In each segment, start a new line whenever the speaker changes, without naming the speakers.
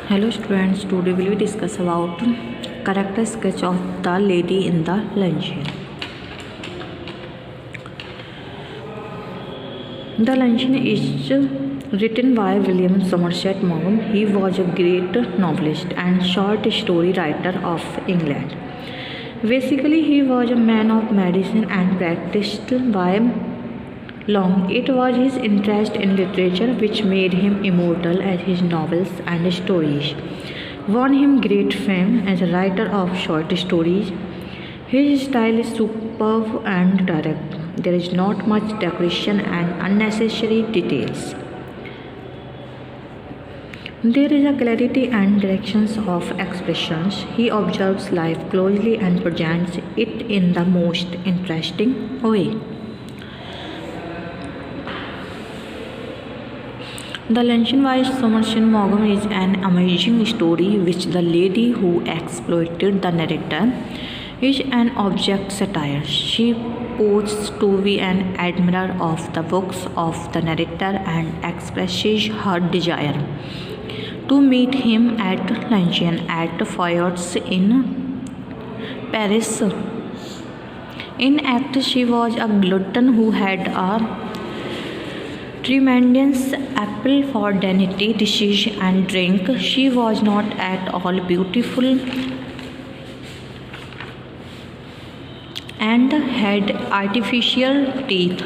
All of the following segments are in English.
Hello students, today we will discuss about character sketch of the lady in the luncheon. The Luncheon is written by William Somerset Maugham. He was a great novelist and short story writer of England. Basically, he was a man of medicine and practiced by long. It was his interest in literature which made him immortal, as his novels and stories won him great fame as a writer of short stories. His style is superb and direct. There is not much decoration and unnecessary details. There is a clarity and directions of expressions. He observes life closely and presents it in the most interesting way. The Luncheon by Somerset Maugham is an amazing story which the lady who exploited the narrator is an object satire. She poses to be an admirer of the books of the narrator and expresses her desire to meet him at luncheon at Fayot's in Paris. In act, she was a glutton who had a tremendous apple for dainty dishes and drink. She was not at all beautiful and had artificial teeth.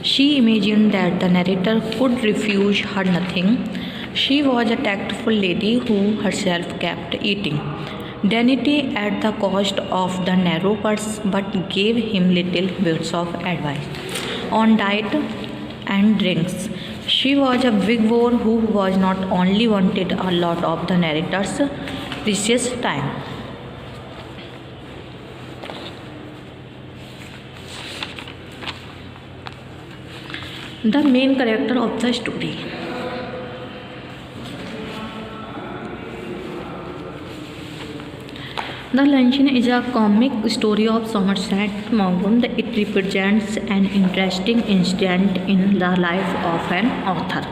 She imagined that the narrator could refuse her nothing. She was a tactful lady who herself kept eating dainty at the cost of the narrow purse, but gave him little bits of advice on diet and drinks. She was a vigor who was not only wanted a lot of the narrator's precious time. The main character of the story. The Luncheon is a comic story of Somerset Maugham. It represents an interesting incident in the life of an author.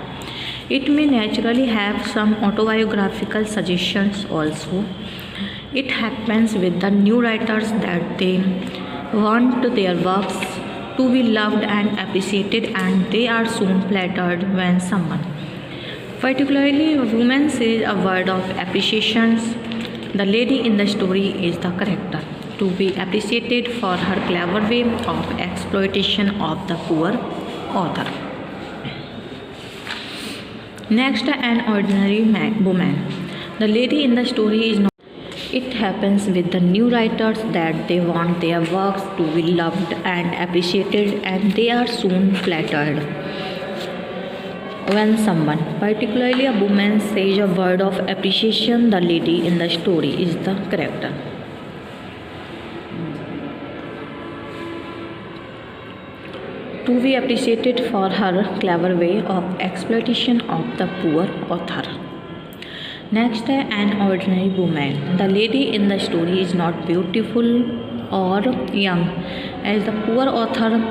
It may naturally have some autobiographical suggestions also. It happens with the new writers that they want their works to be loved and appreciated, and they are soon flattered when someone, particularly a woman, says a word of appreciation. The lady in the story is the character to be appreciated for her clever way of exploitation of the poor author. Next, an ordinary woman. The lady in the story is not. It happens with the new writers that they want their works to be loved and appreciated, and they are soon flattered when someone, particularly a woman, says a word of appreciation. The lady in the story is the character to be appreciated for her clever way of exploitation of the poor author. Next, an ordinary woman. The lady in the story is not beautiful or young as the poor author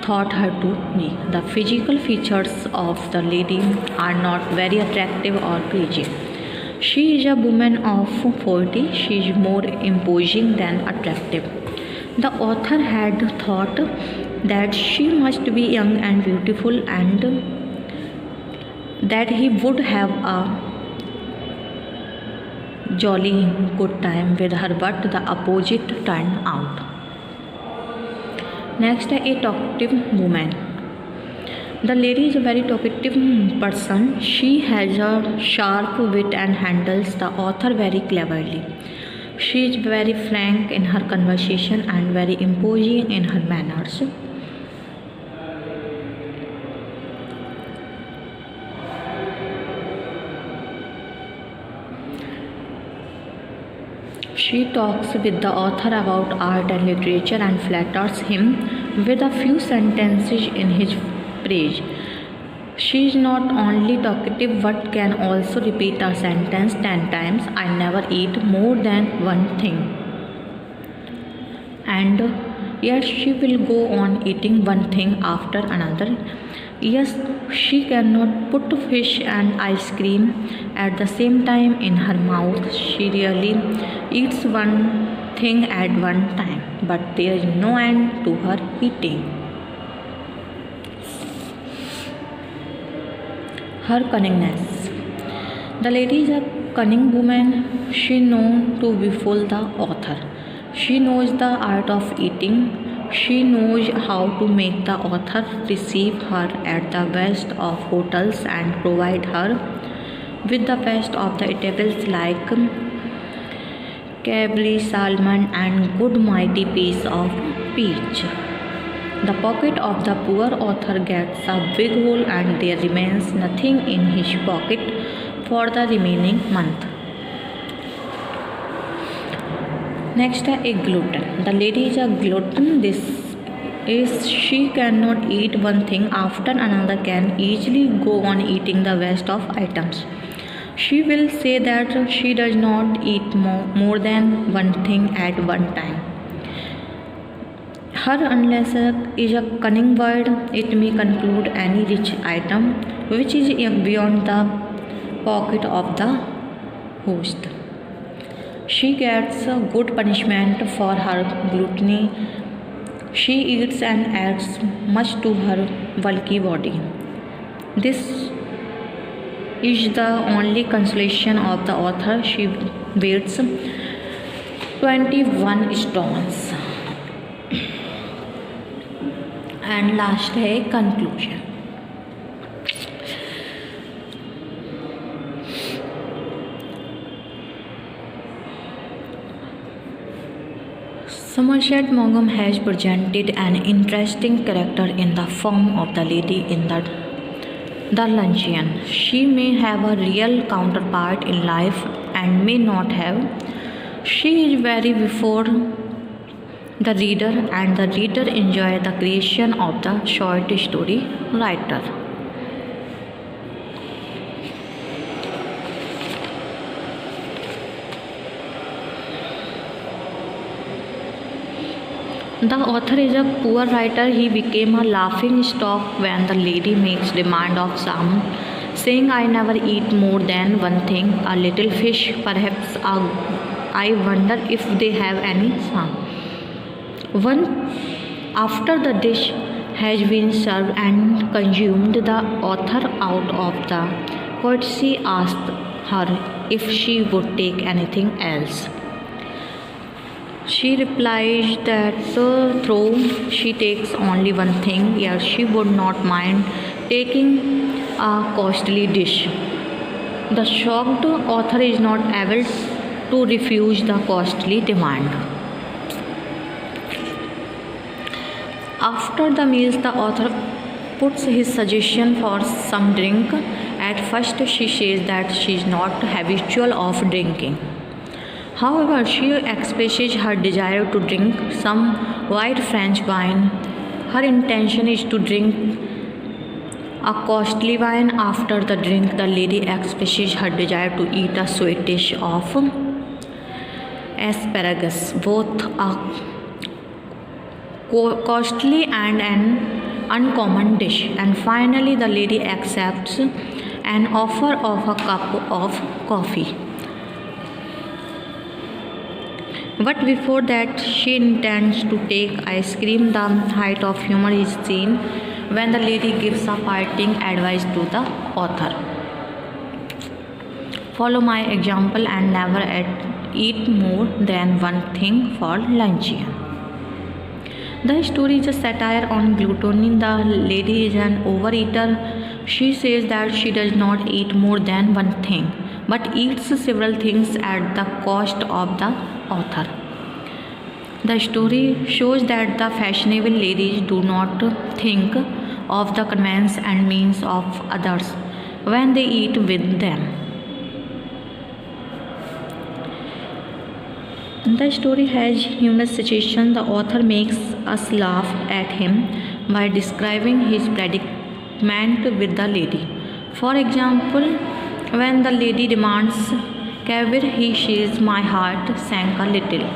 thought her to be. The physical features of the lady are not very attractive or pleasing. She is a woman of 40. She is more imposing than attractive. The author had thought that she must be young and beautiful and that he would have a jolly good time with her, but the opposite turned out. Next, a talkative woman. The lady is a very talkative person. She has a sharp wit and handles the author very cleverly. She is very frank in her conversation and very imposing in her manners. She talks with the author about art and literature and flatters him with a few sentences in his praise. She is not only talkative but can also repeat a sentence 10 times. I never eat more than one thing. And yet she will go on eating one thing after another. Yes, she cannot put fish and ice cream at the same time in her mouth. She really eats one thing at one time, but there is no end to her eating. Her cunningness. The lady is a cunning woman. She known to befool the author. She knows the art of eating. She knows how to make the author receive her at the best of hotels and provide her with the best of the eatables like cabbage, salmon, and good mighty piece of peach. The pocket of the poor author gets a big hole and there remains nothing in his pocket for the remaining month. Next, a glutton. The lady is a glutton. This is she cannot eat one thing after another, can easily go on eating the rest of items. She will say that she does not eat more than one thing at one time. Her unless is a cunning word. It may conclude any rich item which is beyond the pocket of the host. She gets a good punishment for her gluttony. She eats and adds much to her bulky body. This is the only consolation of the author. She weighs 21 stones. And last है conclusion. Somerset Maugham has presented an interesting character in the form of the lady in the luncheon. She may have a real counterpart in life and may not have. She is very before the reader and the reader enjoy the creation of the short story writer. The author is a poor writer. He became a laughing stock when the lady makes demand of some, saying, I never eat more than one thing, a little fish, perhaps I wonder if they have any song. One after the dish has been served and consumed, the author out of the courtesy asked her if she would take anything else. She replies that though she takes only one thing, yet she would not mind taking a costly dish. The shocked author is not able to refuse the costly demand. After the meals, the author puts his suggestion for some drink. At first, she says that she is not habitual of drinking. However, she expresses her desire to drink some white French wine. Her intention is to drink a costly wine. After the drink, the lady expresses her desire to eat a sweet dish of asparagus, both a costly and an uncommon dish. And finally, the lady accepts an offer of a cup of coffee. But before that, she intends to take ice cream. The height of humor is seen when the lady gives a parting advice to the author. Follow my example and never eat more than one thing for luncheon. The story is a satire on gluttony. The lady is an overeater. She says that she does not eat more than one thing, but eats several things at the cost of the author. The story shows that the fashionable ladies do not think of the convenience and means of others when they eat with them. The story has humorous situation. The author makes us laugh at him by describing his predicament with the lady. For example, when the lady demands caviar, he says, my heart sank a little.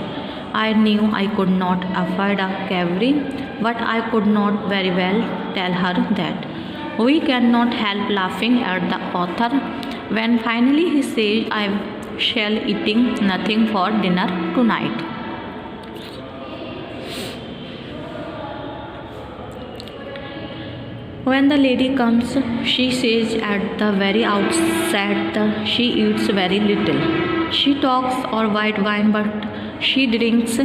I knew I could not afford a caviar, but I could not very well tell her that. We cannot help laughing at the author when finally he says, I shall eating nothing for dinner tonight. When the lady comes, she says at the very outset that she eats very little. She talks or white wine, but she drinks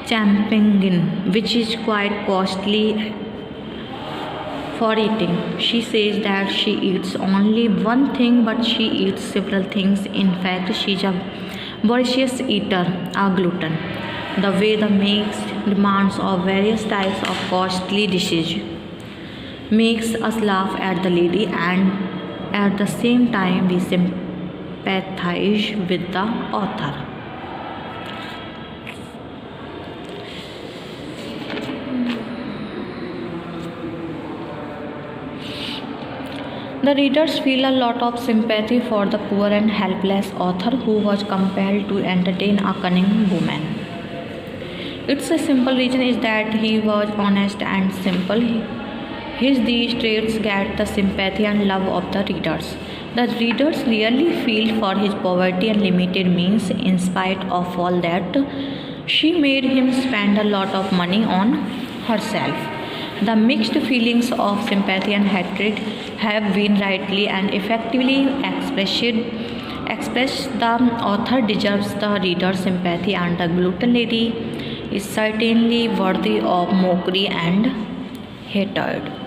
champagne, which is quite costly for eating. She says that she eats only one thing, but she eats several things. In fact, she's a voracious eater, a glutton. The way the makes demands of various types of costly dishes makes us laugh at the lady, and at the same time we sympathize with the author. The readers feel a lot of sympathy for the poor and helpless author who was compelled to entertain a cunning woman. Its a simple reason is that he was honest and simple. These traits get the sympathy and love of the readers. The readers really feel for his poverty and limited means. In spite of all that, she made him spend a lot of money on herself. The mixed feelings of sympathy and hatred have been rightly and effectively expressed. The author deserves the reader's sympathy, and the glutton lady is certainly worthy of mockery and hatred.